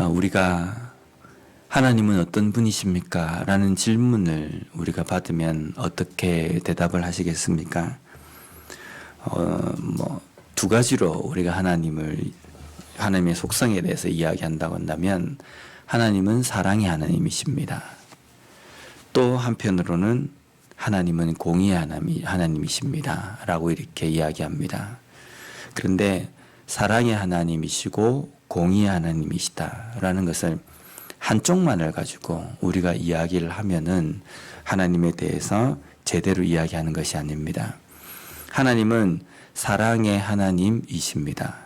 우리가 하나님은 어떤 분이십니까? 라는 질문을 우리가 받으면 어떻게 대답을 하시겠습니까? 두 가지로 우리가 하나님의 속성에 대해서 이야기한다고 한다면, 하나님은 사랑의 하나님이십니다. 또 한편으로는 하나님은 공의의 하나님이십니다. 라고 이렇게 이야기합니다. 그런데 사랑의 하나님이시고 공의의 하나님이시다 라는 것을 한쪽만을 가지고 우리가 이야기를 하면은 하나님에 대해서 제대로 이야기하는 것이 아닙니다. 하나님은 사랑의 하나님이십니다.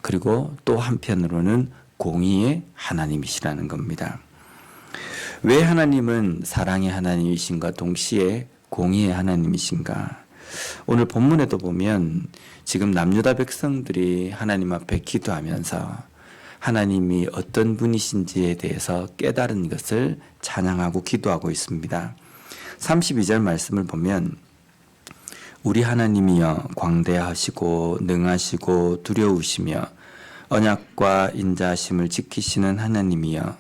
그리고 또 한편으로는 공의의 하나님이시라는 겁니다. 왜 하나님은 사랑의 하나님이신가 동시에 공의의 하나님이신가? 오늘 본문에도 보면 지금 남유다 백성들이 하나님 앞에 기도하면서 하나님이 어떤 분이신지에 대해서 깨달은 것을 찬양하고 기도하고 있습니다. 32절 말씀을 보면 우리 하나님이여 광대하시고 능하시고 두려우시며 언약과 인자하심을 지키시는 하나님이여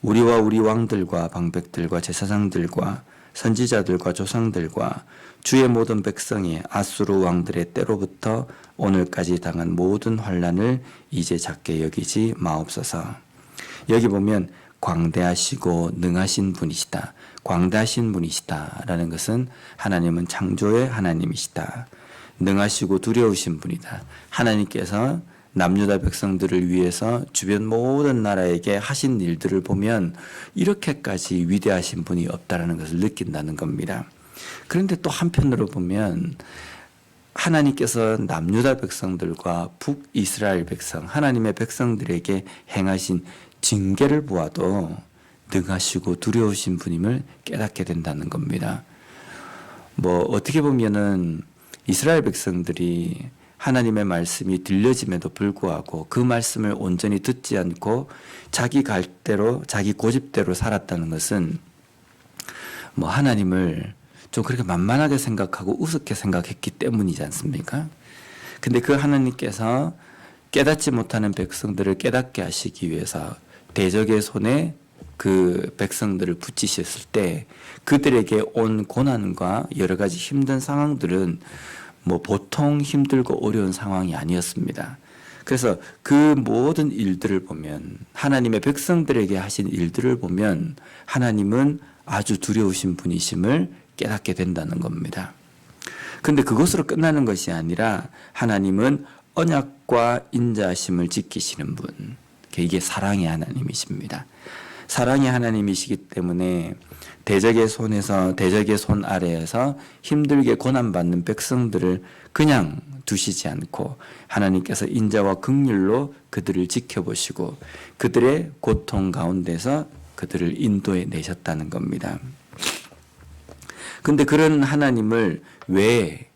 우리와 우리 왕들과 방백들과 제사장들과 선지자들과 조상들과 주의 모든 백성이 아수르 왕들의 때로부터 오늘까지 당한 모든 환난을 이제 작게 여기지 마옵소서. 여기 보면 광대하시고 능하신 분이시다. 광대하신 분이시다 라는 것은 하나님은 창조의 하나님이시다. 능하시고 두려우신 분이다. 하나님께서 남유다 백성들을 위해서 주변 모든 나라에게 하신 일들을 보면 이렇게까지 위대하신 분이 없다라는 것을 느낀다는 겁니다. 그런데 또 한편으로 보면 하나님께서 남유다 백성들과 북이스라엘 백성, 하나님의 백성들에게 행하신 징계를 보아도 능하시고 두려우신 분임을 깨닫게 된다는 겁니다. 어떻게 보면은 이스라엘 백성들이 하나님의 말씀이 들려짐에도 불구하고 그 말씀을 온전히 듣지 않고 자기 갈대로, 자기 고집대로 살았다는 것은 하나님을 좀 그렇게 만만하게 생각하고 우습게 생각했기 때문이지 않습니까? 근데 그 하나님께서 깨닫지 못하는 백성들을 깨닫게 하시기 위해서 대적의 손에 그 백성들을 붙이셨을 때 그들에게 온 고난과 여러 가지 힘든 상황들은 보통 힘들고 어려운 상황이 아니었습니다. 그래서 그 모든 일들을 보면, 하나님의 백성들에게 하신 일들을 보면 하나님은 아주 두려우신 분이심을 깨닫게 된다는 겁니다. 그런데 그것으로 끝나는 것이 아니라 하나님은 언약과 인자하심을 지키시는 분, 이게 사랑의 하나님이십니다. 사랑의 하나님이시기 때문에 대적의 손 아래에서 힘들게 고난받는 백성들을 그냥 두시지 않고 하나님께서 인자와 긍휼로 그들을 지켜보시고 그들의 고통 가운데서 그들을 인도해 내셨다는 겁니다. 그런데 그런 하나님을 왜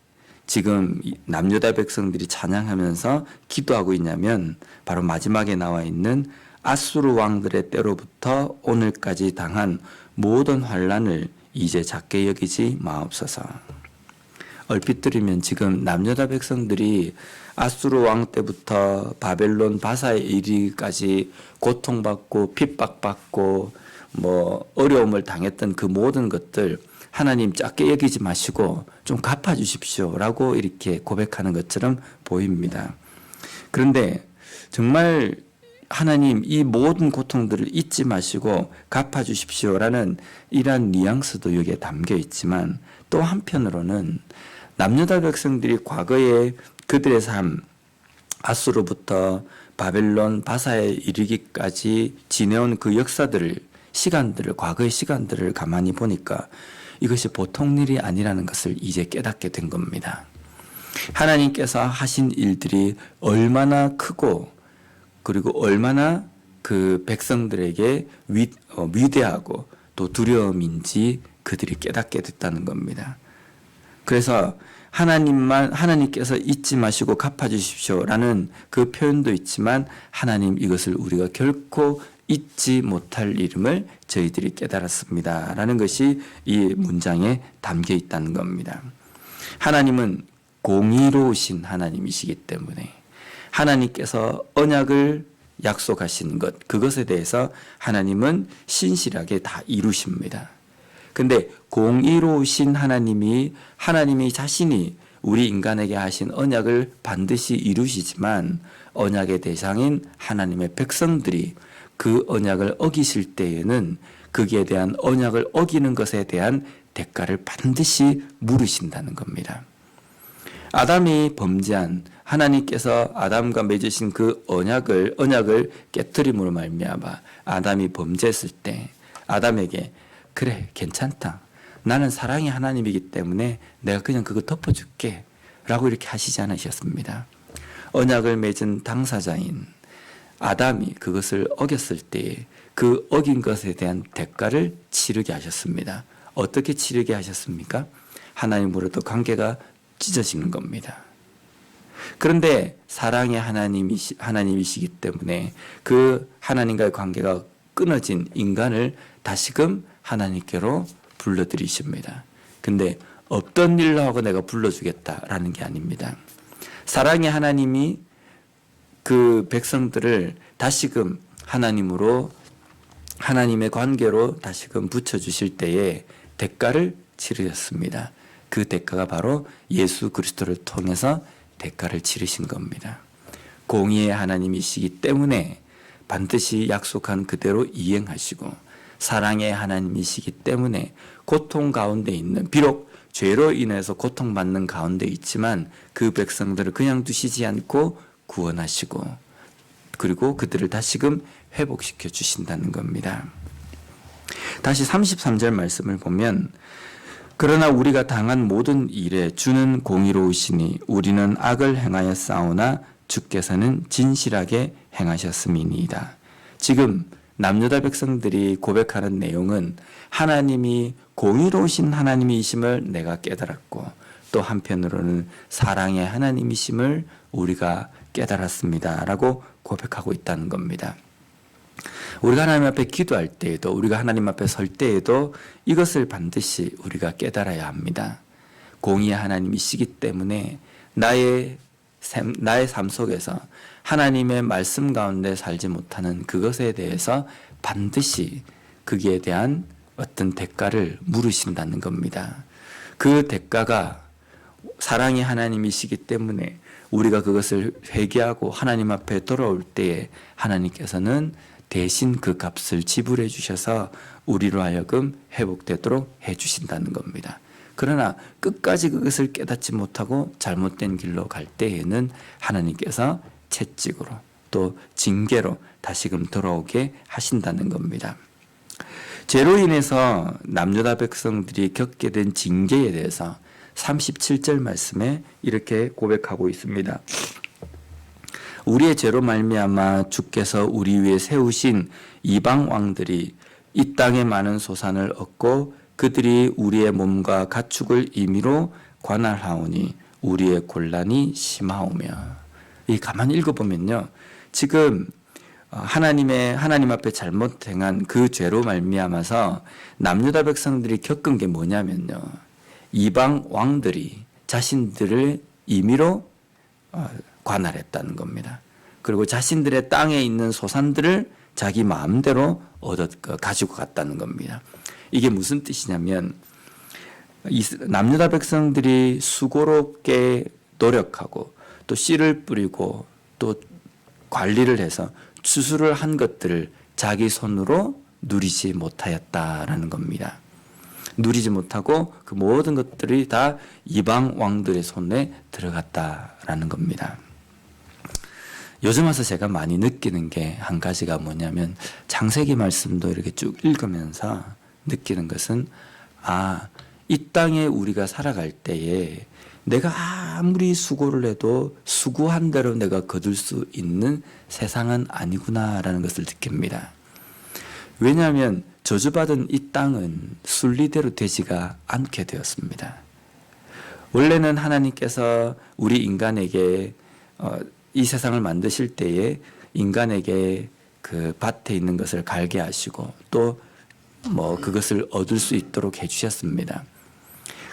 지금 남유다 백성들이 찬양하면서 기도하고 있냐면 바로 마지막에 나와 있는 아수르 왕들의 때로부터 오늘까지 당한 모든 환난을 이제 작게 여기지 마옵소서. 얼핏 들으면 지금 남유다 백성들이 아수르 왕 때부터 바벨론 바사에 이르기까지 고통받고 핍박받고 어려움을 당했던 그 모든 것들 하나님 작게 여기지 마시고 좀 갚아주십시오라고 이렇게 고백하는 것처럼 보입니다. 그런데 정말 하나님 이 모든 고통들을 잊지 마시고 갚아주십시오라는 이러한 뉘앙스도 여기에 담겨 있지만 또 한편으로는 남유다 백성들이 과거에 그들의 삶, 아수르부터 바벨론 바사에 이르기까지 지내온 그 과거의 시간들을 가만히 보니까 이것이 보통 일이 아니라는 것을 이제 깨닫게 된 겁니다. 하나님께서 하신 일들이 얼마나 크고 그리고 얼마나 그 백성들에게 위대하고 또 두려움인지 그들이 깨닫게 됐다는 겁니다. 그래서 하나님께서 잊지 마시고 갚아주십시오라는 그 표현도 있지만 하나님 이것을 우리가 결코 잊지 못할 이름을 저희들이 깨달았습니다 라는 것이 이 문장에 담겨 있다는 겁니다. 하나님은 공의로우신 하나님이시기 때문에 하나님께서 언약을 약속하신 것, 그것에 대해서 하나님은 신실하게 다 이루십니다. 근데 공의로우신 하나님이 자신이 우리 인간에게 하신 언약을 반드시 이루시지만 언약의 대상인 하나님의 백성들이 그 언약을 어기실 때에는 거기에 대한 언약을 어기는 것에 대한 대가를 반드시 물으신다는 겁니다. 아담이 범죄한 하나님께서 아담과 맺으신 그 언약을 깨뜨림으로 말미암아 아담이 범죄했을 때 아담에게 그래 괜찮다. 나는 사랑의 하나님이기 때문에 내가 그냥 그거 덮어줄게 라고 이렇게 하시지 않으셨습니다. 언약을 맺은 당사자인 아담이 그것을 어겼을 때에 그 어긴 것에 대한 대가를 치르게 하셨습니다. 어떻게 치르게 하셨습니까? 하나님으로부터 관계가 찢어지는 겁니다. 그런데 사랑의 하나님이시기 때문에 그 하나님과의 관계가 끊어진 인간을 다시금 하나님께로 불러들이십니다. 근데 없던 일로 하고 내가 불러주겠다라는 게 아닙니다. 사랑의 하나님이 그 백성들을 다시금 하나님으로 하나님의 관계로 다시금 붙여주실 때에 대가를 치르셨습니다. 그 대가가 바로 예수 그리스도를 통해서 대가를 치르신 겁니다. 공의의 하나님이시기 때문에 반드시 약속한 그대로 이행하시고 사랑의 하나님이시기 때문에 고통 가운데 있는 비록 죄로 인해서 고통받는 가운데 있지만 그 백성들을 그냥 두시지 않고 구원하시고 그리고 그들을 다시금 회복시켜 주신다는 겁니다. 다시 33절 말씀을 보면 그러나 우리가 당한 모든 일에 주는 공의로우시니 우리는 악을 행하여 싸우나 주께서는 진실하게 행하셨음이니이다. 지금 남유다 백성들이 고백하는 내용은 하나님이 공의로우신 하나님이심을 내가 깨달았고 또 한편으로는 사랑의 하나님이심을 우리가 깨달았습니다 라고 고백하고 있다는 겁니다. 우리가 하나님 앞에 기도할 때에도 우리가 하나님 앞에 설 때에도 이것을 반드시 우리가 깨달아야 합니다. 공의의 하나님이시기 때문에 나의 삶 속에서 하나님의 말씀 가운데 살지 못하는 그것에 대해서 반드시 거기에 대한 어떤 대가를 물으신다는 겁니다. 그 대가가 사랑의 하나님이시기 때문에 우리가 그것을 회개하고 하나님 앞에 돌아올 때에 하나님께서는 대신 그 값을 지불해 주셔서 우리로 하여금 회복되도록 해 주신다는 겁니다. 그러나 끝까지 그것을 깨닫지 못하고 잘못된 길로 갈 때에는 하나님께서 채찍으로 또 징계로 다시금 돌아오게 하신다는 겁니다. 죄로 인해서 남유다 백성들이 겪게 된 징계에 대해서 37절 말씀에 이렇게 고백하고 있습니다. 우리의 죄로 말미암아 주께서 우리 위에 세우신 이방 왕들이 이 땅에 많은 소산을 얻고 그들이 우리의 몸과 가축을 임의로 관할하오니 우리의 곤란이 심하오며. 이 가만히 읽어보면요, 지금 하나님 앞에 잘못 행한 그 죄로 말미암아서 남유다 백성들이 겪은 게 뭐냐면요, 이방 왕들이 자신들을 임의로 관할했다는 겁니다. 그리고 자신들의 땅에 있는 소산들을 자기 마음대로 가지고 갔다는 겁니다. 이게 무슨 뜻이냐면 남유다 백성들이 수고롭게 노력하고 또 씨를 뿌리고 또 관리를 해서 추수를 한 것들을 자기 손으로 누리지 못하였다라는 겁니다. 누리지 못하고 그 모든 것들이 다 이방 왕들의 손에 들어갔다라는 겁니다. 요즘 와서 제가 많이 느끼는 게 한 가지가 뭐냐면 창세기 말씀도 이렇게 쭉 읽으면서 느끼는 것은 이 땅에 우리가 살아갈 때에 내가 아무리 수고를 해도 수고한 대로 내가 거둘 수 있는 세상은 아니구나라는 것을 느낍니다. 왜냐하면 저주받은 이 땅은 순리대로 되지가 않게 되었습니다. 원래는 하나님께서 우리 인간에게 이 세상을 만드실 때에 인간에게 그 밭에 있는 것을 갈게 하시고 또 그것을 얻을 수 있도록 해주셨습니다.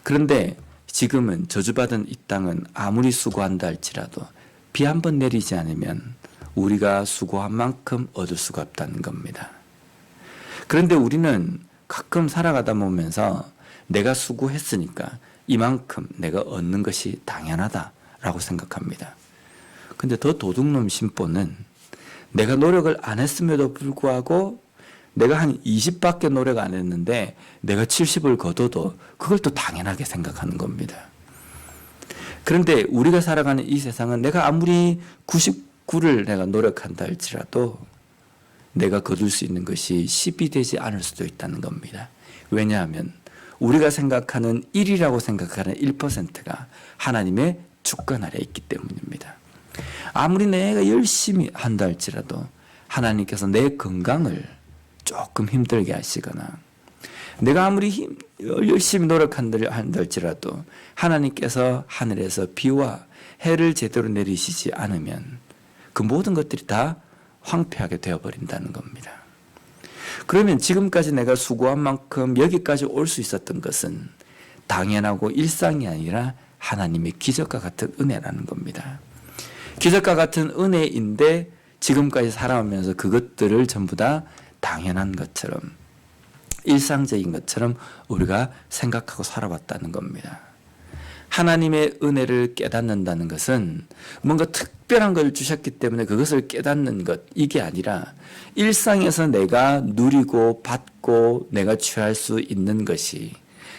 그런데 지금은 저주받은 이 땅은 아무리 수고한다 할지라도 비 한 번 내리지 않으면 우리가 수고한 만큼 얻을 수가 없다는 겁니다. 그런데 우리는 가끔 살아가다 보면서 내가 수고했으니까 이만큼 내가 얻는 것이 당연하다라고 생각합니다. 근데 더 도둑놈 심보는 내가 노력을 안 했음에도 불구하고 내가 한 20밖에 노력 안 했는데 내가 70을 거둬도 그걸 또 당연하게 생각하는 겁니다. 그런데 우리가 살아가는 이 세상은 내가 아무리 99를 내가 노력한다 할지라도 내가 거둘 수 있는 것이 10이 되지 않을 수도 있다는 겁니다. 왜냐하면 우리가 생각하는 1이라고 생각하는 1%가 하나님의 주권 아래에 있기 때문입니다. 아무리 내가 열심히 한다 할지라도 하나님께서 내 건강을 조금 힘들게 하시거나 내가 아무리 열심히 노력한다 할지라도 하나님께서 하늘에서 비와 해를 제대로 내리시지 않으면 그 모든 것들이 다 황폐하게 되어버린다는 겁니다. 그러면 지금까지 내가 수고한 만큼 여기까지 올 수 있었던 것은 당연하고 일상이 아니라 하나님의 기적과 같은 은혜라는 겁니다. 기적과 같은 은혜인데 지금까지 살아오면서 그것들을 전부 다 당연한 것처럼 일상적인 것처럼 우리가 생각하고 살아왔다는 겁니다. 하나님의 은혜를 깨닫는다는 것은 뭔가 특별한 걸 주셨기 때문에 그것을 깨닫는 것, 이게 아니라 일상에서 내가 누리고 받고 내가 취할 수 있는 것이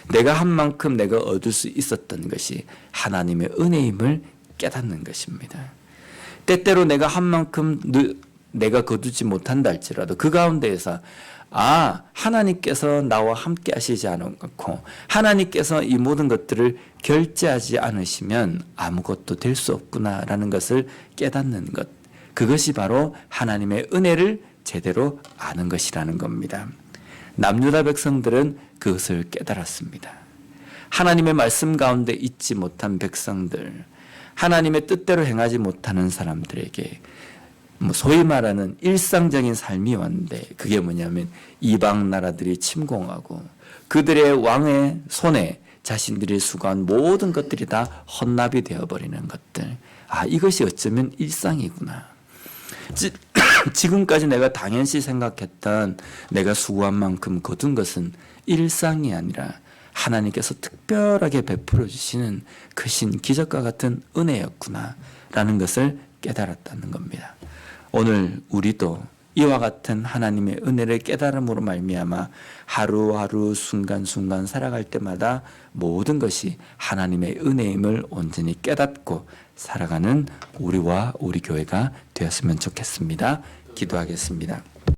내가 한 만큼 내가 얻을 수 있었던 것이 하나님의 은혜임을 깨닫는 것입니다. 때때로 내가 한 만큼 내가 거두지 못한다 할지라도 그 가운데에서 하나님께서 나와 함께 하시지 않고 하나님께서 이 모든 것들을 결제하지 않으시면 아무것도 될 수 없구나라는 것을 깨닫는 것, 그것이 바로 하나님의 은혜를 제대로 아는 것이라는 겁니다. 남유다 백성들은 그것을 깨달았습니다. 하나님의 말씀 가운데 있지 못한 백성들, 하나님의 뜻대로 행하지 못하는 사람들에게 소위 말하는 일상적인 삶이 왔는데 그게 뭐냐면 이방 나라들이 침공하고 그들의 왕의 손에 자신들이 수고한 모든 것들이 다 헌납이 되어버리는 것들. 이것이 어쩌면 일상이구나. 지금까지 내가 당연시 생각했던 내가 수고한 만큼 거둔 것은 일상이 아니라 하나님께서 특별하게 베풀어 주시는 크신 기적과 같은 은혜였구나라는 것을 깨달았다는 겁니다. 오늘 우리도 이와 같은 하나님의 은혜를 깨달음으로 말미암아 하루하루 순간순간 살아갈 때마다 모든 것이 하나님의 은혜임을 온전히 깨닫고 살아가는 우리와 우리 교회가 되었으면 좋겠습니다. 기도하겠습니다.